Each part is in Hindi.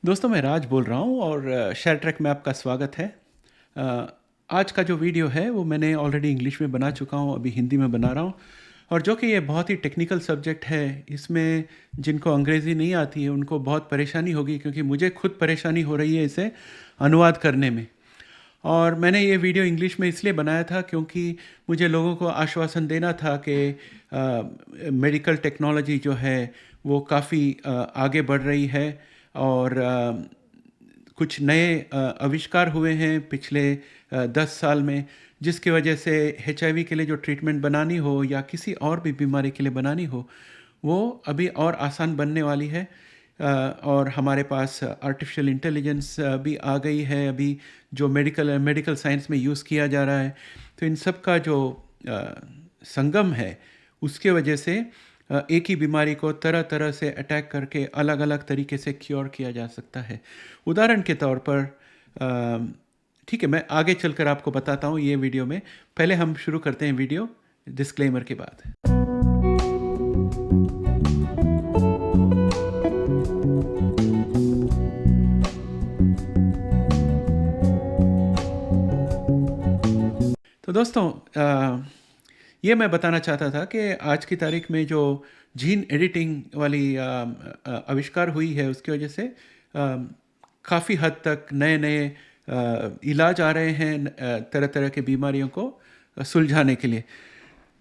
दोस्तों, मैं राज बोल रहा हूँ और शेयर ट्रैक में आपका स्वागत है। अ, आज का जो वीडियो है वो मैंने ऑलरेडी इंग्लिश में बना चुका हूँ, अभी हिंदी में बना रहा हूँ। और जो कि ये बहुत ही टेक्निकल सब्जेक्ट है, इसमें जिनको अंग्रेज़ी नहीं आती है उनको बहुत परेशानी होगी, क्योंकि मुझे खुद परेशानी हो रही है इसे अनुवाद करने में। और मैंने ये वीडियो इंग्लिश में इसलिए बनाया था क्योंकि मुझे लोगों को आश्वासन देना था कि मेडिकल टेक्नोलॉजी जो है वो काफ़ी आगे बढ़ रही है। और कुछ नए आविष्कार हुए हैं पिछले 10 साल में, जिसकी वजह से HIV के लिए जो ट्रीटमेंट बनानी हो या किसी और भी बीमारी के लिए बनानी हो, वो अभी और आसान बनने वाली है। और हमारे पास आर्टिफिशियल इंटेलिजेंस भी आ गई है अभी, जो मेडिकल साइंस में यूज़ किया जा रहा है। तो इन सब का जो संगम है, उसके वजह से एक ही बीमारी को तरह तरह से अटैक करके अलग अलग तरीके से क्योर किया जा सकता है। उदाहरण के तौर पर ठीक है, मैं आगे चलकर आपको बताता हूँ ये वीडियो में। पहले हम शुरू करते हैं वीडियो डिस्क्लेमर के बाद। तो दोस्तों, ये मैं बताना चाहता था कि आज की तारीख में जो जीन एडिटिंग वाली आविष्कार हुई है, उसकी वजह से काफ़ी हद तक नए नए इलाज आ रहे हैं तरह तरह के बीमारियों को सुलझाने के लिए।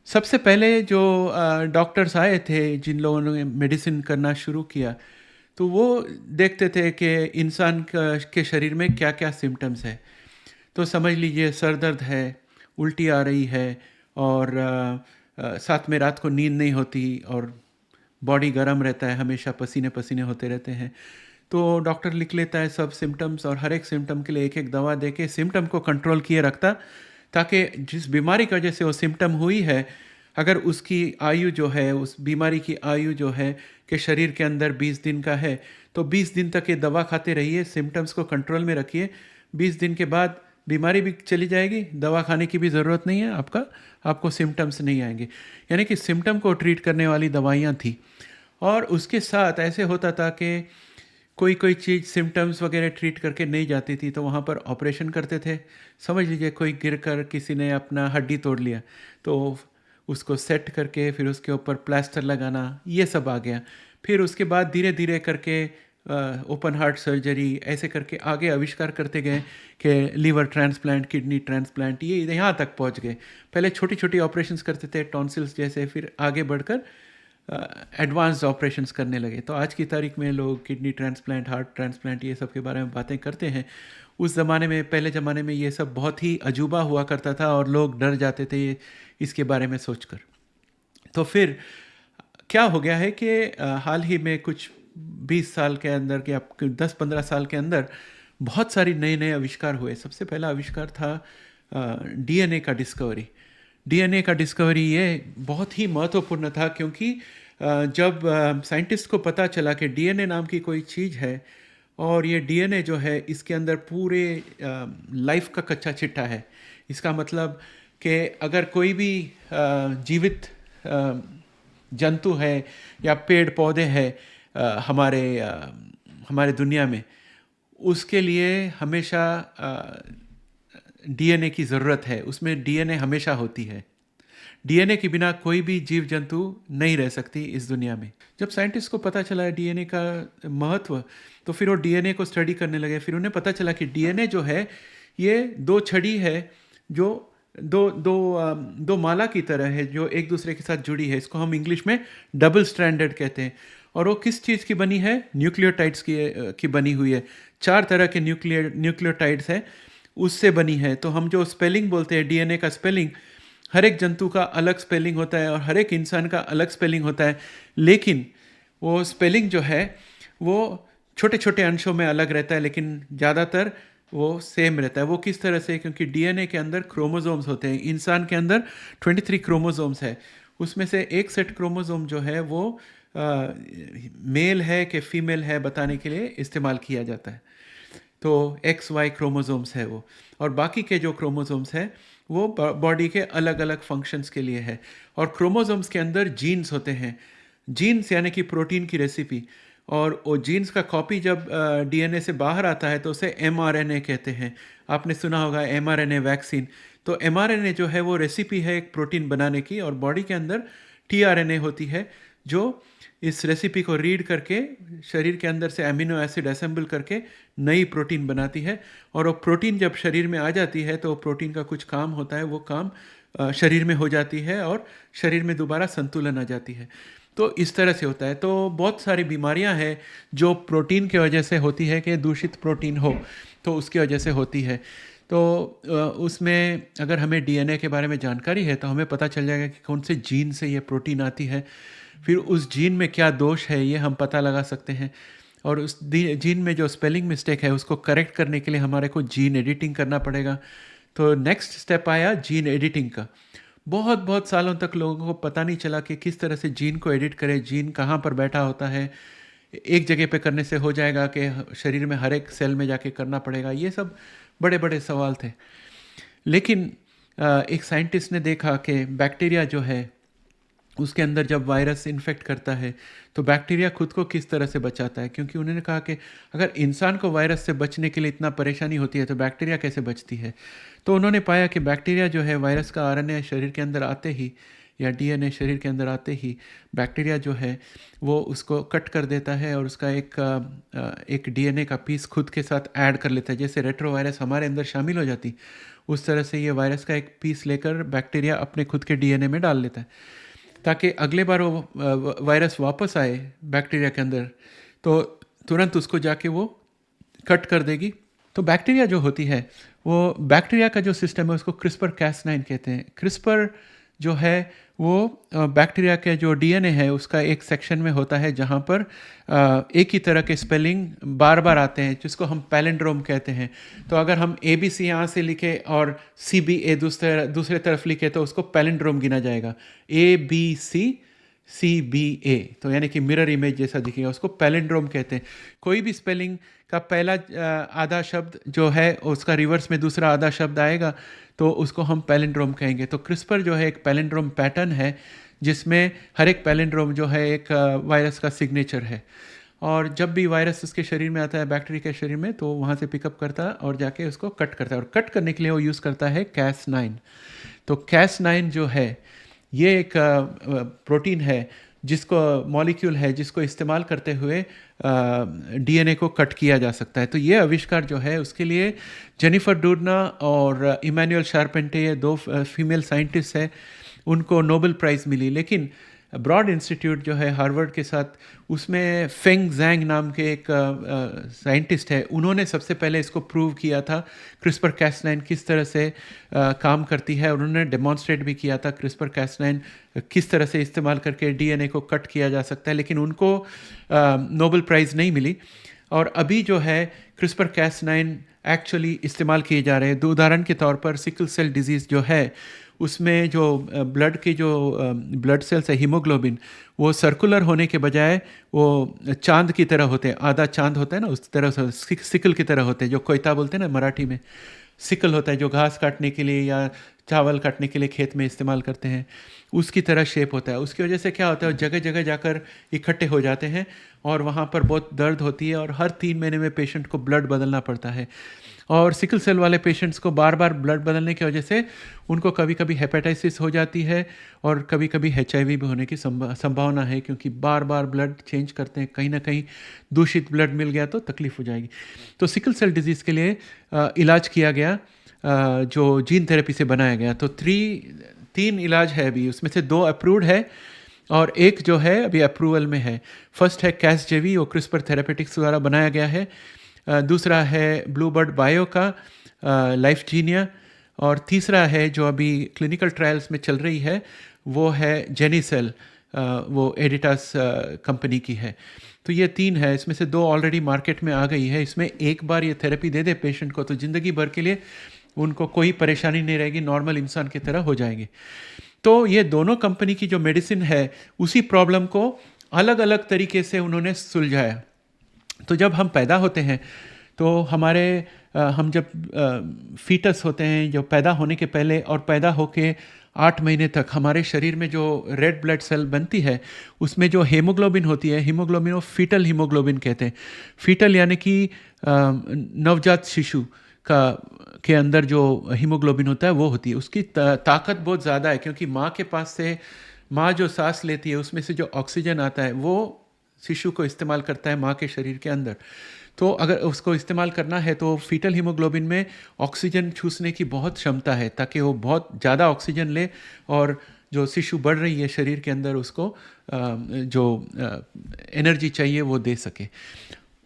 सबसे पहले जो डॉक्टर्स आए थे, जिन लोगों ने मेडिसिन करना शुरू किया, तो वो देखते थे कि इंसान के शरीर में क्या क्या सिम्टम्स है। तो समझ लीजिए सर दर्द है, उल्टी आ रही है, और साथ में रात को नींद नहीं होती, और बॉडी गर्म रहता है, हमेशा पसीने पसीने होते रहते हैं। तो डॉक्टर लिख लेता है सब सिम्टम्स, और हर एक सिम्टम के लिए एक एक दवा दे के सिम्टम को कंट्रोल किए रखता, ताकि जिस बीमारी की वजह से वो सिम्टम हुई है, अगर उसकी आयु जो है, उस बीमारी की आयु जो है कि शरीर के अंदर 20 दिन का है, तो 20 दिन तक ये दवा खाते रहिए, सिम्टम्स को कंट्रोल में रखिए। 20 दिन के बाद बीमारी भी चली जाएगी, दवा खाने की भी ज़रूरत नहीं है, आपको सिम्टम्स नहीं आएंगे। यानी कि सिम्टम को ट्रीट करने वाली दवाइयाँ थी। और उसके साथ ऐसे होता था कि कोई कोई चीज़ सिम्टम्स वगैरह ट्रीट करके नहीं जाती थी, तो वहाँ पर ऑपरेशन करते थे। समझ लीजिए कोई गिरकर किसी ने अपना हड्डी तोड़ लिया, तो उसको सेट करके फिर उसके ऊपर प्लास्टर लगाना, ये सब आ गया। फिर उसके बाद धीरे धीरे करके ओपन हार्ट सर्जरी, ऐसे करके आगे आविष्कार करते गए कि लीवर ट्रांसप्लांट, किडनी ट्रांसप्लांट, ये यहाँ तक पहुँच गए। पहले छोटी छोटी ऑपरेशंस करते थे, टॉन्सिल्स जैसे, फिर आगे बढ़कर एडवांस ऑपरेशंस करने लगे। तो आज की तारीख में लोग किडनी ट्रांसप्लांट, हार्ट ट्रांसप्लांट, ये सब के बारे में बातें करते हैं। उस ज़माने में, पहले ज़माने में ये सब बहुत ही अजूबा हुआ करता था, और लोग डर जाते थे इसके बारे में सोचकर। तो फिर क्या हो गया है कि हाल ही में कुछ 20 साल के अंदर, कि आप 10-15 साल के अंदर बहुत सारी नए नए आविष्कार हुए। सबसे पहला आविष्कार था DNA का डिस्कवरी। DNA का डिस्कवरी ये बहुत ही महत्वपूर्ण था, क्योंकि जब साइंटिस्ट को पता चला कि DNA नाम की कोई चीज़ है, और ये DNA जो है इसके अंदर पूरे लाइफ का कच्चा चिट्ठा है। इसका मतलब कि अगर कोई भी जीवित जंतु है या पेड़ पौधे हैं हमारे दुनिया में, उसके लिए हमेशा DNA की ज़रूरत है, उसमें DNA हमेशा होती है। DNA के बिना कोई भी जीव जंतु नहीं रह सकती इस दुनिया में। जब साइंटिस्ट को पता चला DNA का महत्व, तो फिर वो DNA को स्टडी करने लगे। फिर उन्हें पता चला कि DNA जो है, ये दो छड़ी है, जो दो माला की तरह है, जो एक दूसरे के साथ जुड़ी है। इसको हम इंग्लिश में डबल स्ट्रैंडेड कहते हैं। और वो किस चीज़ की बनी है? न्यूक्लियोटाइड्स की बनी हुई है। 4 तरह के न्यूक्लियोटाइड्स हैं, उससे बनी है। तो हम जो स्पेलिंग बोलते हैं DNA का स्पेलिंग, हर एक जंतु का अलग स्पेलिंग होता है, और हर एक इंसान का अलग स्पेलिंग होता है। लेकिन वो स्पेलिंग जो है वो छोटे छोटे अंशों में अलग रहता है, लेकिन ज़्यादातर वो सेम रहता है। वो किस तरह से? क्योंकि DNA के अंदर क्रोमोसोम्स होते हैं। इंसान के अंदर 23 क्रोमोसोम्स है। उसमें से एक सेट क्रोमोसोम जो है वो मेल है कि फीमेल है बताने के लिए इस्तेमाल किया जाता है। तो XY क्रोमोसोम्स है वो, और बाकी के जो क्रोमोसोम्स हैं वो बॉडी के अलग अलग फंक्शंस के लिए है। और क्रोमोसोम्स के अंदर जीन्स होते हैं। जीन्स यानी कि प्रोटीन की रेसिपी, और वो जीन्स का कॉपी जब डीएनए से बाहर आता है तो उसे एमआरएनए कहते हैं। आपने सुना होगा एमआरएनए वैक्सीन। तो एमआरएनए जो है वो रेसिपी है एक प्रोटीन बनाने की, और बॉडी के अंदर टीआरएनए होती है जो इस रेसिपी को रीड करके शरीर के अंदर से अमीनो एसिड असेंबल करके नई प्रोटीन बनाती है। और वो प्रोटीन जब शरीर में आ जाती है तो प्रोटीन का कुछ काम होता है, वो काम शरीर में हो जाती है और शरीर में दोबारा संतुलन आ जाती है। तो इस तरह से होता है। तो बहुत सारी बीमारियां हैं जो प्रोटीन के वजह से होती है कि दूषित प्रोटीन हो तो उसकी वजह से होती है। तो उसमें अगर हमें डीएनए के बारे में जानकारी है तो हमें पता चल जाएगा कि कौन से जीन से ये प्रोटीन आती है, फिर उस जीन में क्या दोष है ये हम पता लगा सकते हैं, और उस जीन में जो स्पेलिंग मिस्टेक है उसको करेक्ट करने के लिए हमारे को जीन एडिटिंग करना पड़ेगा। तो नेक्स्ट स्टेप आया जीन एडिटिंग का। बहुत बहुत सालों तक लोगों को पता नहीं चला कि किस तरह से जीन को एडिट करें, जीन कहाँ पर बैठा होता है, एक जगह पे करने से हो जाएगा कि शरीर में हर एक सेल में जाके करना पड़ेगा। ये सब बड़े बड़े सवाल थे। लेकिन एक साइंटिस्ट ने देखा कि बैक्टीरिया जो है उसके अंदर जब वायरस इन्फेक्ट करता है तो बैक्टीरिया खुद को किस तरह से बचाता है, क्योंकि उन्होंने कहा कि अगर इंसान को वायरस से बचने के लिए इतना परेशानी होती है तो बैक्टीरिया कैसे बचती है। तो उन्होंने पाया कि बैक्टीरिया जो है वायरस का आरएनए शरीर के अंदर आते ही या डीएनए शरीर के अंदर आते ही बैक्टीरिया जो है वो उसको कट कर देता है और उसका एक डीएनए का पीस खुद के साथ ऐड कर लेता है। जैसे रेट्रोवायरस हमारे अंदर शामिल हो जाती उस तरह से ये वायरस का एक पीस लेकर बैक्टीरिया अपने खुद के डीएनए में डाल लेता है, ताकि अगले बार वो वायरस वापस आए बैक्टीरिया के अंदर तो तुरंत उसको जाके वो कट कर देगी। तो बैक्टीरिया जो होती है वो बैक्टीरिया का जो सिस्टम है उसको क्रिस्पर कैस9 कहते हैं। क्रिस्पर जो है वो बैक्टीरिया के जो डीएनए है उसका एक सेक्शन में होता है जहाँ पर एक ही तरह के स्पेलिंग बार बार आते हैं, जिसको हम पैलिंड्रोम कहते हैं। तो अगर हम ABC यहाँ से लिखे और CBA दूसरे तरफ लिखे तो उसको पैलिंड्रोम गिना जाएगा। ABC CBA, तो यानी कि मिरर इमेज जैसा दिखेगा, उसको पैलिंड्रोम कहते हैं। कोई भी स्पेलिंग का पहला आधा शब्द जो है उसका रिवर्स में दूसरा आधा शब्द आएगा तो उसको हम पैलिंड्रोम कहेंगे। तो क्रिस्पर जो है एक पैलिंड्रोम पैटर्न है जिसमें हर एक पैलिंड्रोम जो है एक वायरस का सिग्नेचर है, और जब भी वायरस उसके शरीर में आता है बैक्टीरिया के शरीर में तो वहाँ से पिकअप करता है और जाके उसको कट करता है, और कट करने के लिए वो यूज़ करता है Cas9। तो Cas9 जो है ये एक प्रोटीन है जिसको मॉलिक्यूल है जिसको इस्तेमाल करते हुए डीएनए को कट किया जा सकता है। तो ये आविष्कार जो है उसके लिए जेनिफर डूडना और इमैनुअल शार्पेंटे, ये दो फीमेल साइंटिस्ट हैं, उनको नोबेल प्राइज़ मिली। लेकिन ब्रॉड इंस्टीट्यूट जो है हार्वर्ड के साथ, उसमें फेंग जैंग नाम के एक साइंटिस्ट है, उन्होंने सबसे पहले इसको प्रूव किया था क्रिस्पर कैस9 किस तरह से काम करती है, और उन्होंने डेमॉन्स्ट्रेट भी किया था क्रिस्पर कैस9 किस तरह से इस्तेमाल करके डीएनए को कट किया जा सकता है। लेकिन उनको नोबेल प्राइज़ नहीं मिली। और अभी जो है क्रिस्पर कैस9 एक्चुअली इस्तेमाल किए जा रहे हैं। दो उदाहरण के तौर पर सिकल सेल डिजीज़ जो है उसमें जो ब्लड के जो ब्लड सेल्स है हीमोग्लोबिन, वो सर्कुलर होने के बजाय वो चांद की तरह होते हैं, आधा चांद होता है ना उस तरह से सिकल की तरह होते हैं, जो कोयता बोलते हैं ना मराठी में, सिकल होता है जो घास काटने के लिए या चावल काटने के लिए खेत में इस्तेमाल करते हैं, उसकी तरह शेप होता है। उसकी वजह से क्या होता है, जगह जगह जाकर इकट्ठे हो जाते हैं और वहाँ पर बहुत दर्द होती है और हर 3 महीने में पेशेंट को ब्लड बदलना पड़ता है। और सिकल सेल वाले पेशेंट्स को बार बार ब्लड बदलने की वजह से उनको कभी कभी हेपेटाइटिस हो जाती है और कभी कभी HIV भी होने की संभावना है, क्योंकि बार बार ब्लड चेंज करते हैं, कहीं ना कहीं दूषित ब्लड मिल गया तो तकलीफ हो जाएगी। तो सिकल सेल डिजीज़ के लिए इलाज किया गया जो जीन थेरेपी से बनाया गया। तो 3 इलाज है अभी, उसमें से 2 अप्रूव्ड है और एक जो है अभी अप्रूवल में है। फर्स्ट है कैसजेवी, वो क्रिस्पर थेरेपेटिक्स द्वारा बनाया गया है। दूसरा है ब्लूबर्ड बायो का लाइफजीनिया, और तीसरा है जो अभी क्लिनिकल ट्रायल्स में चल रही है वो है जेनीसेल, वो एडिटास कंपनी की है। तो ये 3 है, इसमें से 2 ऑलरेडी मार्केट में आ गई है। इसमें एक बार ये थेरेपी दे दे पेशेंट को तो ज़िंदगी भर के लिए उनको कोई परेशानी नहीं रहेगी, नॉर्मल इंसान की तरह हो जाएंगे। तो ये दोनों कंपनी की जो मेडिसिन है उसी प्रॉब्लम को अलग अलग तरीके से उन्होंने सुलझाया। तो जब हम पैदा होते हैं तो हम जब फीटस होते हैं, जो पैदा होने के पहले और पैदा होके 8 महीने तक हमारे शरीर में जो रेड ब्लड सेल बनती है, उसमें जो हीमोग्लोबिन होती है, हीमोग्लोबिन को फीटल हीमोग्लोबिन कहते हैं। फीटल यानी कि नवजात शिशु का के अंदर जो हीमोग्लोबिन होता है वो होती है। उसकी ताकत बहुत ज़्यादा है, क्योंकि माँ के पास से माँ जो सांस लेती है उसमें से जो ऑक्सीजन आता है वो शिशु को इस्तेमाल करता है माँ के शरीर के अंदर। तो अगर उसको इस्तेमाल करना है तो फीटल हीमोग्लोबिन में ऑक्सीजन चूसने की बहुत क्षमता है, ताकि वो बहुत ज़्यादा ऑक्सीजन ले और जो शिशु बढ़ रही है शरीर के अंदर उसको जो एनर्जी चाहिए वो दे सके।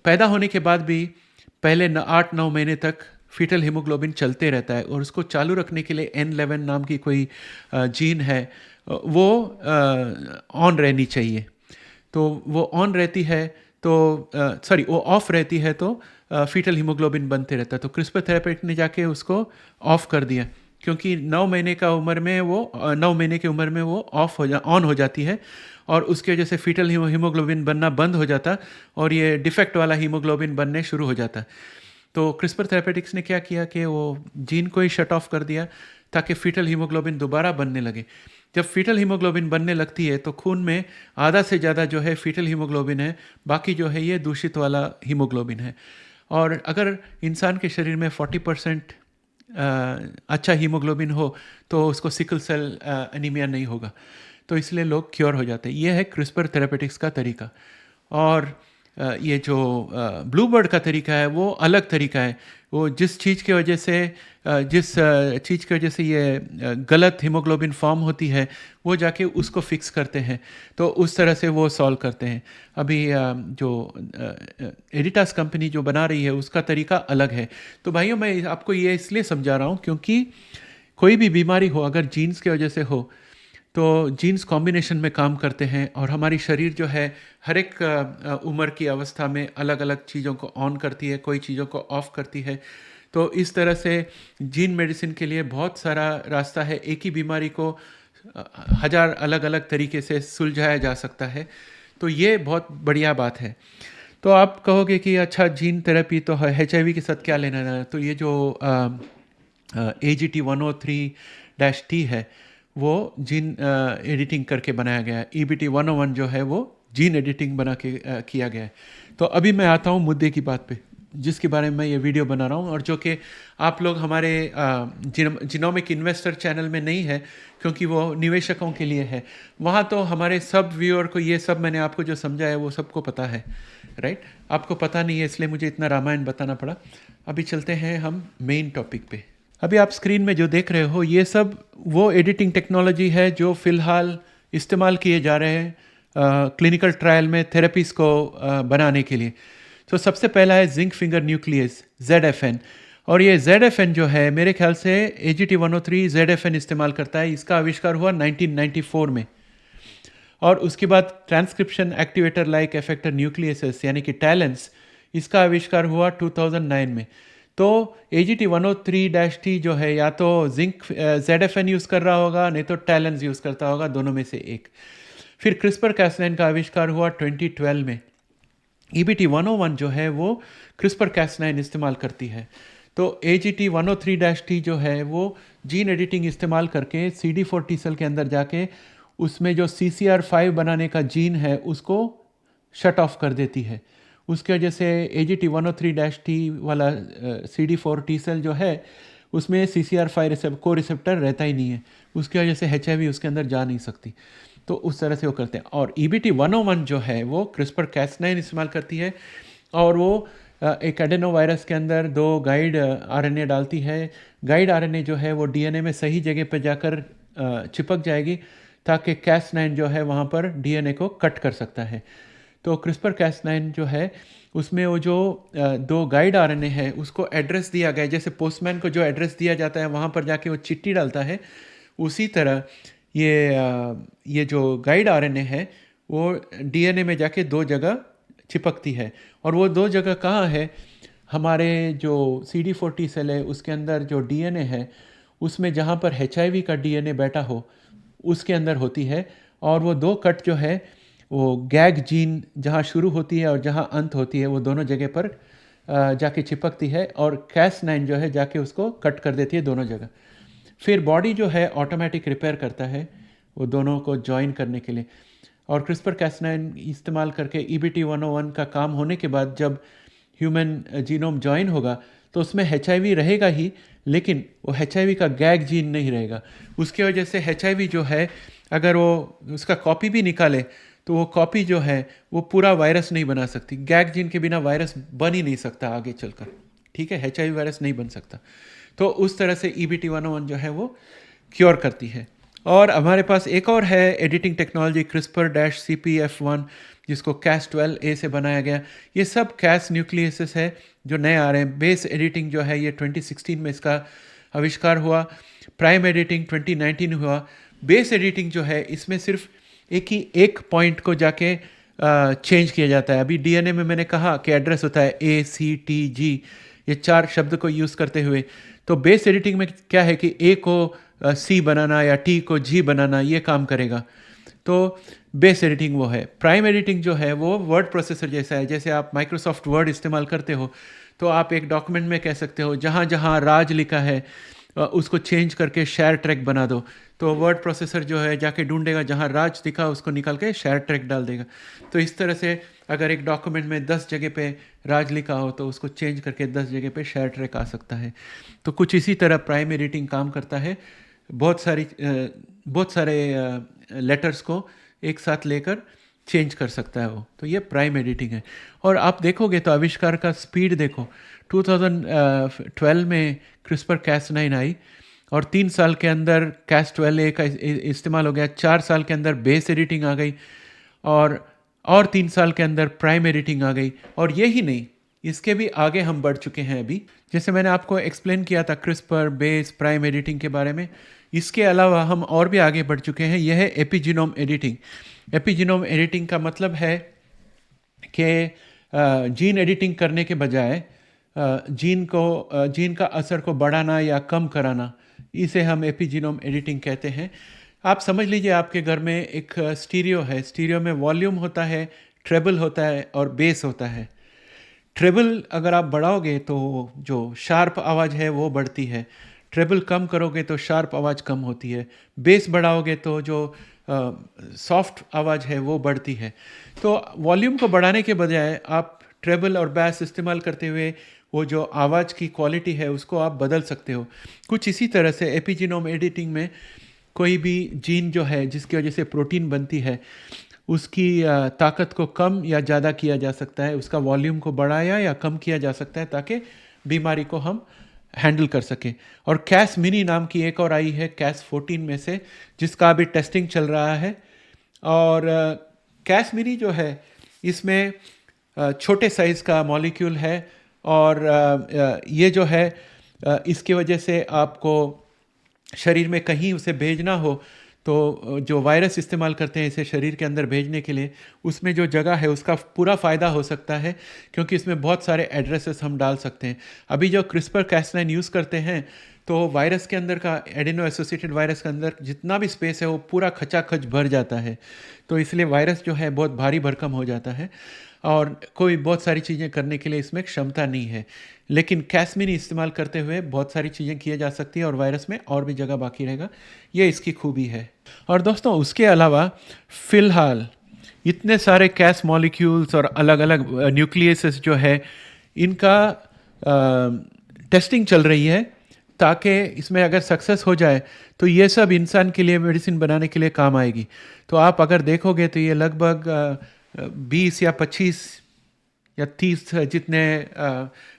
पैदा होने के बाद भी पहले 8-9 महीने तक फीटल हीमोग्लोबिन चलते रहता है, और उसको चालू रखने के लिए N11 नाम की कोई जीन है, वो ऑन रहनी चाहिए। तो वो ऑन रहती है तो वो ऑफ रहती है तो फीटल हीमोग्लोबिन बनते रहता है। तो क्रिस्पर थेरेपेटिक ने जाके उसको ऑफ कर दिया, क्योंकि 9 महीने की उम्र में वो ऑन हो जाती है, और उसकी वजह से फीटल हीमोग्लोबिन बनना बंद हो जाता और ये डिफेक्ट वाला हीमोग्लोबिन बनने शुरू हो जाता। तो क्रिस्पर थेरेपेटिक्स ने क्या किया कि वो जीन को ही शट ऑफ कर दिया, ताकि फीटल हीमोग्लोबिन दोबारा बनने लगे। जब फीटल हीमोग्लोबिन बनने लगती है तो खून में आधा से ज़्यादा जो है फीटल हीमोग्लोबिन है, बाकी जो है ये दूषित वाला हीमोग्लोबिन है। और अगर इंसान के शरीर में 40% अच्छा हीमोग्लोबिन हो तो उसको सिकल सेल एनीमिया नहीं होगा, तो इसलिए लोग क्योर हो जाते हैं। ये है क्रिस्पर थेरेपेटिक्स का तरीका। और ये जो ब्लू बर्ड का तरीका है वो अलग तरीका है। वो जिस चीज़ की वजह से ये गलत हीमोग्लोबिन फॉर्म होती है, वो जाके उसको फिक्स करते हैं, तो उस तरह से वो सॉल्व करते हैं। अभी जो एडिटास कंपनी जो बना रही है उसका तरीका अलग है। तो भाइयों, मैं आपको ये इसलिए समझा रहा हूँ क्योंकि कोई भी बीमारी हो, अगर जीन्स की वजह से हो, तो जीन्स कॉम्बिनेशन में काम करते हैं, और हमारी शरीर जो है हर एक उम्र की अवस्था में अलग अलग चीज़ों को ऑन करती है, कोई चीज़ों को ऑफ करती है। तो इस तरह से जीन मेडिसिन के लिए बहुत सारा रास्ता है। एक ही बीमारी को 1000 अलग अलग तरीके से सुलझाया जा सकता है। तो ये बहुत बढ़िया बात है। तो आप कहोगे कि अच्छा, जीन थेरेपी तो है, HIV के साथ क्या लेना देना? तो ये जो AGT 103-T है वो जीन एडिटिंग करके बनाया गया है। EBT 101 जो है वो जीन एडिटिंग बना के किया गया है। तो अभी मैं आता हूँ मुद्दे की बात पे, जिसके बारे में मैं ये वीडियो बना रहा हूँ, और जो कि आप लोग हमारे जिनोमिक इन्वेस्टर चैनल में नहीं है, क्योंकि वो निवेशकों के लिए है। वहाँ तो हमारे सब व्यूअर को ये सब मैंने आपको जो समझा है वो सबको पता है, राइट? आपको पता नहीं है, इसलिए मुझे इतना रामायण बताना पड़ा। अभी चलते हैं हम मेन टॉपिक पे। अभी आप स्क्रीन में जो देख रहे हो ये सब वो एडिटिंग टेक्नोलॉजी है जो फ़िलहाल इस्तेमाल किए जा रहे हैं क्लिनिकल ट्रायल में थेरेपीज़ को बनाने के लिए। तो सबसे पहला है जिंक फिंगर न्यूक्लियस, ZFN। और ये ZFN जो है, मेरे ख्याल से AGT 103 ZFN इस्तेमाल करता है। इसका आविष्कार हुआ 1994 में। और उसके बाद transcription activator like effector nucleases यानी कि टैलेंस, इसका आविष्कार हुआ 2009 में। तो AGT 103-T जो है या तो जिंक ZFN यूज़ कर रहा होगा, नहीं तो टैलेंस यूज़ करता होगा, दोनों में से एक। फिर क्रिस्पर कैसनाइन का आविष्कार हुआ 2012 में। EBT 101 जो है वो क्रिस्पर कैसनाइन इस्तेमाल करती है। तो AGT 103-T जो है वो जीन एडिटिंग इस्तेमाल करके CD4 टी सेल के अंदर जाके उसमें जो CCR5 बनाने का जीन है उसको शट ऑफ कर देती है। उसकी वजह से AGT 103-T वाला CD4 टी सेल जो है उसमें CCR5 को रिसेप्टर रहता ही नहीं है। उसकी वजह से HIV उसके अंदर जा नहीं सकती। तो उस तरह से वो करते हैं। और EBT 101 जो है वो क्रिस्पर कैसनाइन इस्तेमाल करती है, और वो एक एडेनो वायरस के अंदर 2 गाइड RNA डालती है। गाइड RNA जो है वो DNA में सही जगह पर जाकर चिपक जाएगी, ताकि कैसनाइन जो है वहाँ पर DNA को कट कर सकता है। तो क्रिस्पर कैसनाइन जो है उसमें वो जो 2 गाइड RNA है उसको एड्रेस दिया गया, जैसे पोस्टमैन को जो एड्रेस दिया जाता है वहाँ पर जाके वो चिट्ठी डालता है, उसी तरह ये जो गाइड RNA है वो DNA में जाके 2 जगह चिपकती है। और वो 2 जगह कहाँ है? हमारे जो CD4 टी सेल है उसके अंदर जो DNA है उसमें जहाँ पर HIV का DNA बैठा हो उसके अंदर होती है। और वो 2 कट जो है वो गैग जीन जहाँ शुरू होती है और जहाँ अंत होती है वो दोनों जगह पर जाके चिपकती है, और कैसनाइन जो है जाके उसको कट कर देती है दोनों जगह। फिर बॉडी जो है ऑटोमेटिक रिपेयर करता है वो दोनों को जॉइन करने के लिए। और क्रिस्पर कैस9 इस्तेमाल करके EBT 101 का काम होने के बाद जब ह्यूमन जीनोम जॉइन होगा तो उसमें HIV रहेगा ही, लेकिन वो HIV का गैग जीन नहीं रहेगा। उसकी वजह से HIV जो है अगर वो उसका कॉपी भी निकाले तो वो कॉपी जो है वो पूरा वायरस नहीं बना सकती। गैग जीन के बिना वायरस बन ही नहीं सकता आगे चलकर, ठीक है, HIV वायरस नहीं बन सकता। तो उस तरह से EBT 101 जो है वो क्योर करती है। और हमारे पास एक और है एडिटिंग टेक्नोलॉजी CRISPR-CPF1 जिसको Cas12a से बनाया गया। ये सब Cas न्यूक्लियसेस है जो नए आ रहे हैं। बेस एडिटिंग जो है ये 2016 में इसका आविष्कार हुआ। प्राइम एडिटिंग 2019 हुआ। बेस एडिटिंग जो है इसमें सिर्फ एक पॉइंट को जाके चेंज किया जाता है। अभी DNA में मैंने कहा कि एड्रेस होता है ACTG, ये 4 शब्द को यूज़ करते हुए। तो बेस एडिटिंग में क्या है कि A को C बनाना या T को G बनाना, ये काम करेगा। तो बेस एडिटिंग वो है। प्राइम एडिटिंग जो है वो वर्ड प्रोसेसर जैसा है। जैसे आप माइक्रोसॉफ्ट वर्ड इस्तेमाल करते हो तो आप एक डॉक्यूमेंट में कह सकते हो जहाँ जहाँ राज लिखा है उसको चेंज करके शेयर ट्रैक बना दो, तो वर्ड प्रोसेसर जो है जाके ढूंढेगा जहाँ राज दिखा उसको निकाल के शेयर ट्रैक डाल देगा। तो इस तरह से अगर एक डॉक्यूमेंट में 10 जगह पे राज लिखा हो तो उसको चेंज करके 10 जगह पे शेयर ट्रैक आ सकता है। तो कुछ इसी तरह प्राइम एडिटिंग काम करता है। बहुत सारे लेटर्स को एक साथ लेकर चेंज कर सकता है वो। तो ये प्राइम एडिटिंग है। और आप देखोगे तो आविष्कार का स्पीड देखो, 2012 में क्रिस्पर Cas9 आई और 3 साल के अंदर Cas12a का इस्तेमाल हो गया। 4 साल के अंदर बेस एडिटिंग आ गई और 3 साल के अंदर प्राइम एडिटिंग आ गई। और यही नहीं, इसके भी आगे हम बढ़ चुके हैं अभी। जैसे मैंने आपको एक्सप्लेन किया था क्रिस्पर, बेस, प्राइम एडिटिंग के बारे में, इसके अलावा हम और भी आगे बढ़ चुके हैं। यह है एपिजीनोम एडिटिंग। एपिजीनोम एडिटिंग का मतलब है कि जीन एडिटिंग करने के बजाय जीन का असर को बढ़ाना या कम कराना, इसे हम एपिजीनोम एडिटिंग कहते हैं। आप समझ लीजिए आपके घर में एक स्टीरियो है। स्टीरियो में वॉल्यूम होता है, ट्रेबल होता है और बेस होता है। ट्रेबल अगर आप बढ़ाओगे तो जो शार्प आवाज़ है वो बढ़ती है, ट्रेबल कम करोगे तो शार्प आवाज़ कम होती है, बेस बढ़ाओगे तो जो सॉफ्ट आवाज़ है वो बढ़ती है। तो वॉल्यूम को बढ़ाने के बजाय आप ट्रेबल और बेस इस्तेमाल करते हुए वो जो आवाज़ की क्वालिटी है उसको आप बदल सकते हो। कुछ इसी तरह से एपिजीनोम एडिटिंग में कोई भी जीन जो है जिसकी वजह से प्रोटीन बनती है उसकी ताकत को कम या ज़्यादा किया जा सकता है, उसका वॉल्यूम को बढ़ाया या कम किया जा सकता है ताकि बीमारी को हम हैंडल कर सकें। और कैस मिनी नाम की एक और आई है Cas14 में से, जिसका अभी टेस्टिंग चल रहा है। और कैस मिनी जो है इसमें छोटे साइज़ का मॉलिक्यूल है और ये जो है इसकी वजह से आपको शरीर में कहीं उसे भेजना हो तो जो वायरस इस्तेमाल करते हैं इसे शरीर के अंदर भेजने के लिए, उसमें जो जगह है उसका पूरा फ़ायदा हो सकता है क्योंकि इसमें बहुत सारे एड्रेसेस हम डाल सकते हैं। अभी जो क्रिस्पर Cas9 यूज़ करते हैं तो वायरस के अंदर का, एडेनो एसोसिएटेड वायरस के अंदर जितना भी स्पेस है वो पूरा खचाखच भर जाता है। तो इसलिए वायरस जो है बहुत भारी भरकम हो जाता है और कोई बहुत सारी चीज़ें करने के लिए इसमें क्षमता नहीं है। लेकिन कैसमिनी इस्तेमाल करते हुए बहुत सारी चीज़ें किए जा सकती हैं और वायरस में और भी जगह बाकी रहेगा, ये इसकी खूबी है। और दोस्तों उसके अलावा फ़िलहाल इतने सारे कैस मॉलिक्यूल्स और अलग अलग न्यूक्लियसेस जो है इनका टेस्टिंग चल रही है ताकि इसमें अगर सक्सेस हो जाए तो ये सब इंसान के लिए मेडिसिन बनाने के लिए काम आएगी। तो आप अगर देखोगे तो ये लगभग 20 या 25 या 30 जितने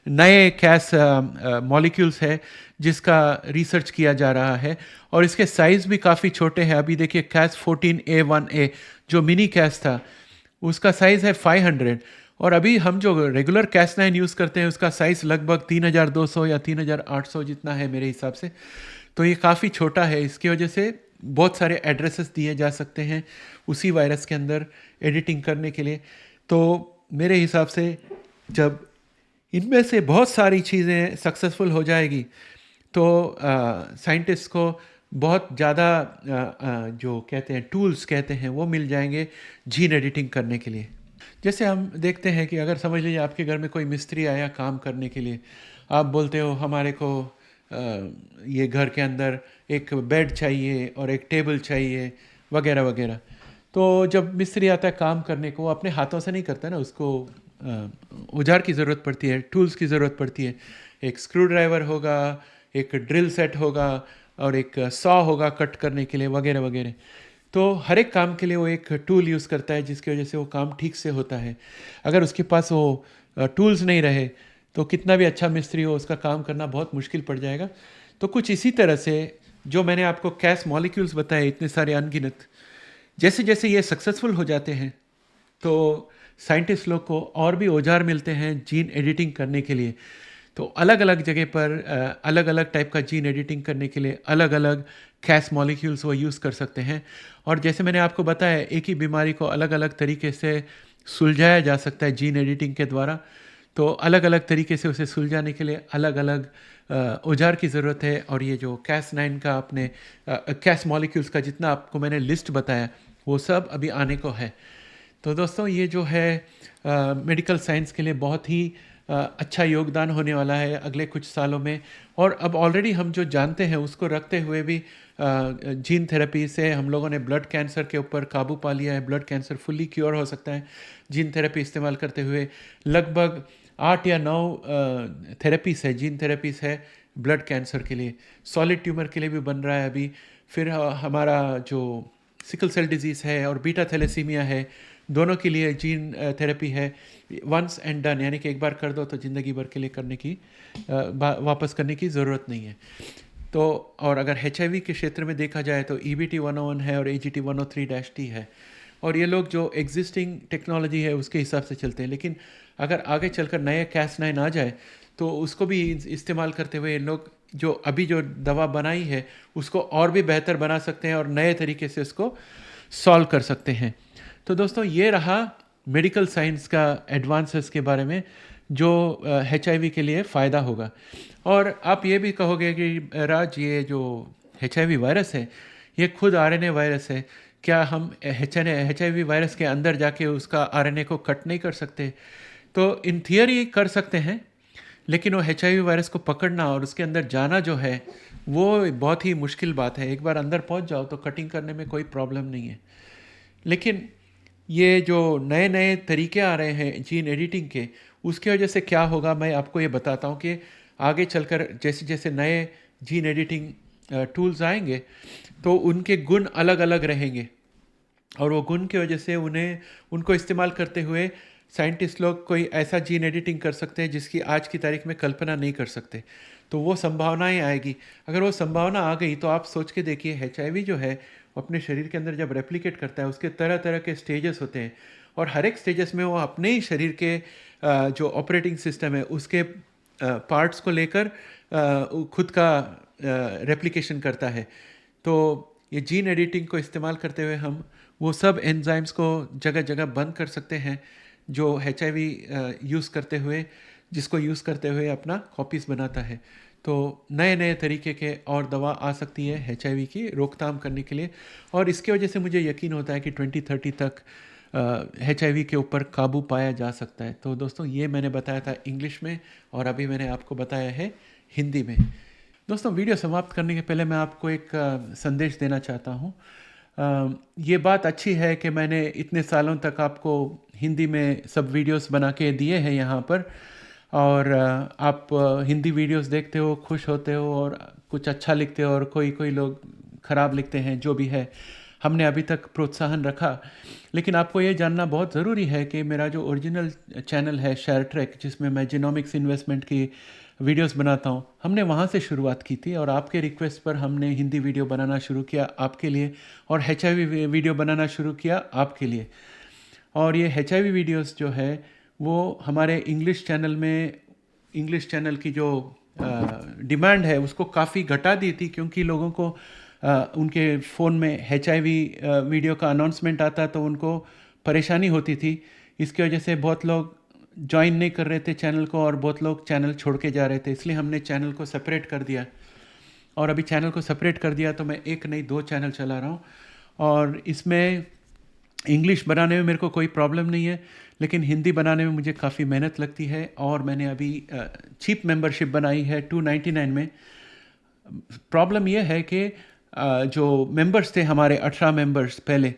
नए कैस मॉलिक्यूल्स है जिसका रिसर्च किया जा रहा है और इसके साइज़ भी काफ़ी छोटे हैं। अभी देखिए Cas14a1a जो मिनी कैस था उसका साइज़ है 500 और अभी हम जो रेगुलर Cas9 यूज़ करते हैं उसका साइज़ लगभग 3200 या 3800 जितना है मेरे हिसाब से। तो ये काफ़ी छोटा है, इसकी वजह से बहुत सारे एड्रेसेस दिए जा सकते हैं उसी वायरस के अंदर एडिटिंग करने के लिए। तो मेरे हिसाब से जब इनमें से बहुत सारी चीज़ें सक्सेसफुल हो जाएगी तो साइंटिस्ट को बहुत ज़्यादा जो कहते हैं टूल्स कहते हैं वो मिल जाएंगे जीन एडिटिंग करने के लिए। जैसे हम देखते हैं कि अगर समझ लीजिए आपके घर में कोई मिस्त्री आया काम करने के लिए, आप बोलते हो हमारे को ये घर के अंदर एक बेड चाहिए और एक टेबल चाहिए वगैरह वगैरह। तो जब मिस्त्री आता है काम करने को, वो अपने हाथों से नहीं करता ना, उसको औजार की ज़रूरत पड़ती है, टूल्स की ज़रूरत पड़ती है। एक स्क्रू ड्राइवर होगा, एक ड्रिल सेट होगा और एक सॉ होगा कट करने के लिए वगैरह वगैरह। तो हर एक काम के लिए वो एक टूल यूज़ करता है, जिसकी वजह से वो काम ठीक से होता है। अगर उसके पास वो टूल्स नहीं रहे तो कितना भी अच्छा मिस्त्री हो, उसका काम करना बहुत मुश्किल पड़ जाएगा। तो कुछ इसी तरह से जो मैंने आपको कैस मॉलिक्यूल्स बताए, इतने सारे अनगिनत, जैसे जैसे ये सक्सेसफुल हो जाते हैं तो साइंटिस्ट लोग को और भी औजार मिलते हैं जीन एडिटिंग करने के लिए। तो अलग अलग जगह पर अलग अलग टाइप का जीन एडिटिंग करने के लिए अलग अलग कैस मॉलिक्यूल्स वो यूज़ कर सकते हैं। और जैसे मैंने आपको बताया, एक ही बीमारी को अलग अलग तरीके से सुलझाया जा सकता है जीन एडिटिंग के द्वारा। तो अलग अलग तरीके से उसे सुलझाने के लिए अलग अलग औजार की ज़रूरत है। और ये जो Cas9 का आपने कैस मॉलिक्यूल्स का जितना आपको मैंने लिस्ट बताया, वो सब अभी आने को है। तो दोस्तों, ये जो है मेडिकल साइंस के लिए बहुत ही अच्छा योगदान होने वाला है अगले कुछ सालों में। और अब ऑलरेडी हम जो जानते हैं उसको रखते हुए भी जीन थेरेपी से हम लोगों ने ब्लड कैंसर के ऊपर काबू पा लिया है। ब्लड कैंसर फुल्ली क्योर हो सकता है जीन थेरेपी इस्तेमाल करते हुए। लगभग 8 या 9 थेरेपीज है, जीन थेरेपीज है ब्लड कैंसर के लिए। सॉलिड ट्यूमर के लिए भी बन रहा है अभी। फिर हमारा जो सिकल सेल डिजीज़ है और बीटा थैलेसीमिया है, दोनों के लिए जीन थेरेपी है। वंस एंड डन, यानी कि एक बार कर दो तो ज़िंदगी भर के लिए करने की वापस करने की ज़रूरत नहीं है। तो और अगर HIV के क्षेत्र में देखा जाए तो EBT 101 है और AGT 103-T है। और ये लोग जो एग्जिस्टिंग टेक्नोलॉजी है उसके हिसाब से चलते हैं। लेकिन अगर आगे चलकर नए Cas9 आ जाए तो उसको भी इस्तेमाल करते हुए लोग जो अभी जो दवा बनाई है उसको और भी बेहतर बना सकते हैं और नए तरीके से उसको सॉल्व कर सकते हैं। तो दोस्तों, ये रहा मेडिकल साइंस का एडवांसेस के बारे में जो HIV के लिए फ़ायदा होगा। और आप ये भी कहोगे कि राज, ये जो HIV वायरस है ये खुद RNA वायरस है, क्या हम HIV वायरस के अंदर जाके उसका RNA को कट नहीं कर सकते? तो इन थियरी कर सकते हैं, लेकिन वो HIV वायरस को पकड़ना और उसके अंदर जाना जो है वो बहुत ही मुश्किल बात है। एक बार अंदर पहुंच जाओ तो कटिंग करने में कोई प्रॉब्लम नहीं है। लेकिन ये जो नए नए तरीके आ रहे हैं जीन एडिटिंग के, उसकी वजह से क्या होगा मैं आपको ये बताता हूँ कि आगे चलकर जैसे जैसे नए जीन एडिटिंग टूल्स आएंगे तो उनके गुण अलग अलग रहेंगे। और वो गुण की वजह से उनको इस्तेमाल करते हुए साइंटिस्ट लोग कोई ऐसा जीन एडिटिंग कर सकते हैं जिसकी आज की तारीख में कल्पना नहीं कर सकते। तो वो संभावनाएं आएगी। अगर वो संभावना आ गई तो आप सोच के देखिए, HIV जो है वो अपने शरीर के अंदर जब रेप्लिकेट करता है उसके तरह तरह के स्टेजेस होते हैं। और हर एक स्टेजेस में वो अपने ही शरीर के जो ऑपरेटिंग सिस्टम है उसके पार्ट्स को लेकर खुद का रेप्लिकेशन करता है। तो ये जीन एडिटिंग को इस्तेमाल करते हुए हम वो सब एंजाइम्स को जगह जगह बंद कर सकते हैं जो HIV यूज़ करते हुए जिसको यूज़ करते हुए अपना कॉपीज़ बनाता है। तो नए नए तरीके के और दवा आ सकती है HIV की रोकथाम करने के लिए। और इसकी वजह से मुझे यकीन होता है कि 2030 तक HIV के ऊपर काबू पाया जा सकता है। तो दोस्तों, ये मैंने बताया था इंग्लिश में और अभी मैंने आपको बताया है हिंदी में। दोस्तों, वीडियो समाप्त करने के पहले मैं आपको एक संदेश देना चाहता हूँ। ये बात अच्छी है कि मैंने इतने सालों तक आपको हिंदी में सब वीडियोस बना के दिए हैं यहाँ पर। और आप हिंदी वीडियोस देखते हो, खुश होते हो और कुछ अच्छा लिखते हो और कोई कोई लोग ख़राब लिखते हैं। जो भी है, हमने अभी तक प्रोत्साहन रखा। लेकिन आपको ये जानना बहुत ज़रूरी है कि मेरा जो ओरिजिनल चैनल है शेयर ट्रैक, जिसमें मैं जिनोमिक्स इन्वेस्टमेंट की वीडियोस बनाता हूँ, हमने वहाँ से शुरुआत की थी और आपके रिक्वेस्ट पर हमने हिंदी वीडियो बनाना शुरू किया आपके लिए और HIV वीडियो बनाना शुरू किया आपके लिए। और ये HIV वीडियोस जो है वो हमारे इंग्लिश चैनल की जो डिमांड है उसको काफ़ी घटा दी थी, क्योंकि लोगों को उनके फ़ोन में HIV वीडियो का अनाउंसमेंट आता तो उनको परेशानी होती थी। इसकी वजह से बहुत लोग ज्वाइन नहीं कर रहे थे चैनल को और बहुत लोग चैनल छोड़ के जा रहे थे। इसलिए हमने चैनल को सेपरेट कर दिया। और अभी चैनल को सेपरेट कर दिया तो मैं एक नहीं 2 चैनल चला रहा हूँ। और इसमें इंग्लिश बनाने में मेरे को कोई प्रॉब्लम नहीं है, लेकिन हिंदी बनाने में मुझे काफ़ी मेहनत लगती है। और मैंने अभी चीप मेंबरशिप बनाई है 299 में। प्रॉब्लम ये है कि जो मेंबर्स थे हमारे 18 मेंबर्स पहले,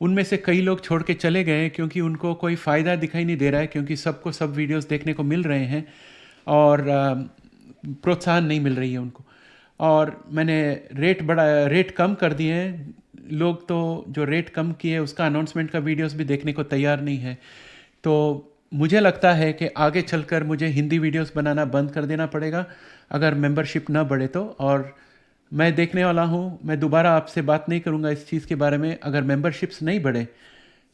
उनमें से कई लोग छोड़ के चले गए क्योंकि उनको कोई फ़ायदा दिखाई नहीं दे रहा है, क्योंकि सबको सब वीडियोस देखने को मिल रहे हैं और प्रोत्साहन नहीं मिल रही है उनको। और मैंने रेट कम कर दिए हैं। लोग तो जो रेट कम किए उसका अनाउंसमेंट का वीडियोस भी देखने को तैयार नहीं है। तो मुझे लगता है कि आगे चलकर मुझे हिंदी वीडियोस बनाना बंद कर देना पड़ेगा अगर मेंबरशिप ना बढ़े तो। और मैं देखने वाला हूँ, मैं दोबारा आपसे बात नहीं करूँगा इस चीज़ के बारे में। अगर मेंबरशिप्स नहीं बढ़े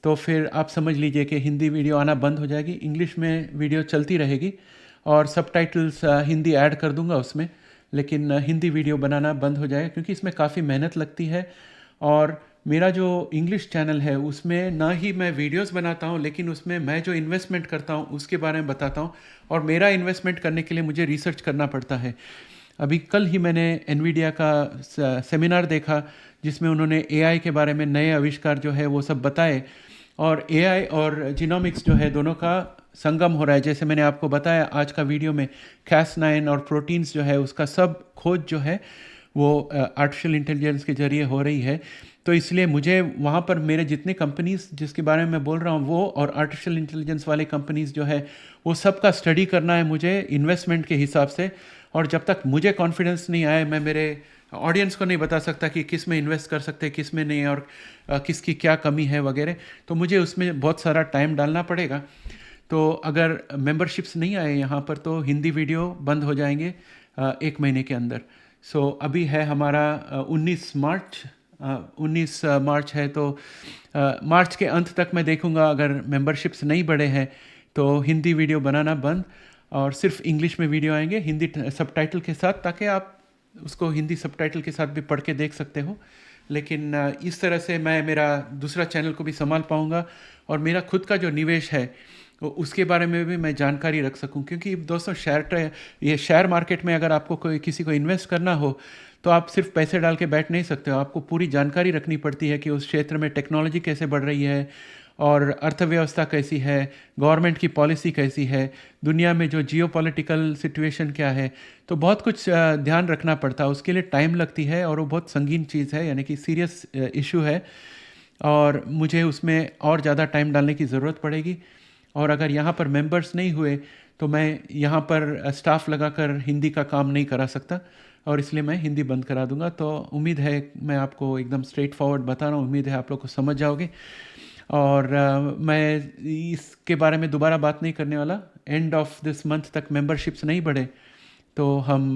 तो फिर आप समझ लीजिए कि हिंदी वीडियो आना बंद हो जाएगी, इंग्लिश में वीडियो चलती रहेगी और सबटाइटल्स हिंदी ऐड कर दूंगा उसमें, लेकिन हिंदी वीडियो बनाना बंद हो जाएगा क्योंकि इसमें काफ़ी मेहनत लगती है। और मेरा जो इंग्लिश चैनल है उसमें ना ही मैं वीडियोस बनाता हूँ, लेकिन उसमें मैं जो इन्वेस्टमेंट करता हूँ उसके बारे में बताता हूँ। और मेरा इन्वेस्टमेंट करने के लिए मुझे रिसर्च करना पड़ता है। अभी कल ही मैंने एनवीडिया का सेमिनार देखा जिसमें उन्होंने एआई के बारे में नए आविष्कार जो है वो सब बताए। और एआई और जीनोमिक्स जो है दोनों का संगम हो रहा है। जैसे मैंने आपको बताया आज का वीडियो में, Cas9 और प्रोटीन्स जो है उसका सब खोज जो है वो आर्टिफिशियल इंटेलिजेंस के ज़रिए हो रही है। तो इसलिए मुझे वहाँ पर मेरे जितने कंपनीज जिसके बारे में मैं बोल रहा हूँ वो और आर्टिफिशियल इंटेलिजेंस वाले कंपनीज जो है वो सब का स्टडी करना है मुझे इन्वेस्टमेंट के हिसाब से। और जब तक मुझे कॉन्फिडेंस नहीं आए मैं मेरे ऑडियंस को नहीं बता सकता कि किस में इन्वेस्ट कर सकते हैं किस में नहीं, और किसकी क्या कमी है वगैरह। तो मुझे उसमें बहुत सारा टाइम डालना पड़ेगा। तो अगर मेंबरशिप्स नहीं आए यहाँ पर तो हिंदी वीडियो बंद हो जाएंगे 1 महीने के अंदर। सो अभी है हमारा 19 मार्च है, तो मार्च के अंत तक मैं देखूँगा अगर मेंबरशिप्स नहीं बढ़े हैं तो हिंदी वीडियो बनाना बंद और सिर्फ इंग्लिश में वीडियो आएंगे हिंदी सबटाइटल के साथ, ताकि आप उसको हिंदी सबटाइटल के साथ भी पढ़ के देख सकते हो। लेकिन इस तरह से मैं मेरा दूसरा चैनल को भी संभाल पाऊँगा और मेरा खुद का जो निवेश है उसके बारे में भी मैं जानकारी रख सकूं। क्योंकि दोस्तों ये शेयर मार्केट में अगर आपको कोई किसी को इन्वेस्ट करना हो तो आप सिर्फ पैसे डाल के बैठ नहीं सकते हो, आपको पूरी जानकारी रखनी पड़ती है कि उस क्षेत्र में टेक्नोलॉजी कैसे बढ़ रही है और अर्थव्यवस्था कैसी है, गवर्नमेंट की पॉलिसी कैसी है, दुनिया में जो जियोपॉलिटिकल सिचुएशन क्या है। तो बहुत कुछ ध्यान रखना पड़ता है, उसके लिए टाइम लगती है और वो बहुत संगीन चीज़ है, यानी कि सीरियस इशू है और मुझे उसमें और ज़्यादा टाइम डालने की ज़रूरत पड़ेगी। और अगर यहाँ पर मेंबर्स नहीं हुए तो मैं यहाँ पर स्टाफ लगाकर हिंदी का काम नहीं करा सकता और इसलिए मैं हिंदी बंद करा दूंगा। तो उम्मीद है मैं आपको एकदम स्ट्रेट फॉरवर्ड बता रहा हूँ, उम्मीद है आप लोग को समझ जाओगे। और मैं इसके बारे में दोबारा बात नहीं करने वाला। एंड ऑफ दिस मंथ तक मेंबरशिप्स नहीं बढ़े तो हम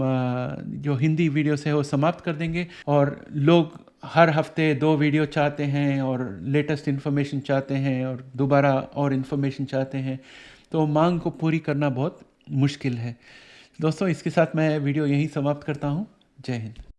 जो हिंदी वीडियोस है वो समाप्त कर देंगे। और लोग हर हफ्ते 2 वीडियो चाहते हैं और लेटेस्ट इन्फॉर्मेशन चाहते हैं और दोबारा और इन्फॉर्मेशन चाहते हैं, तो मांग को पूरी करना बहुत मुश्किल है। दोस्तों इसके साथ मैं वीडियो यहीं समाप्त करता हूँ। जय हिंद।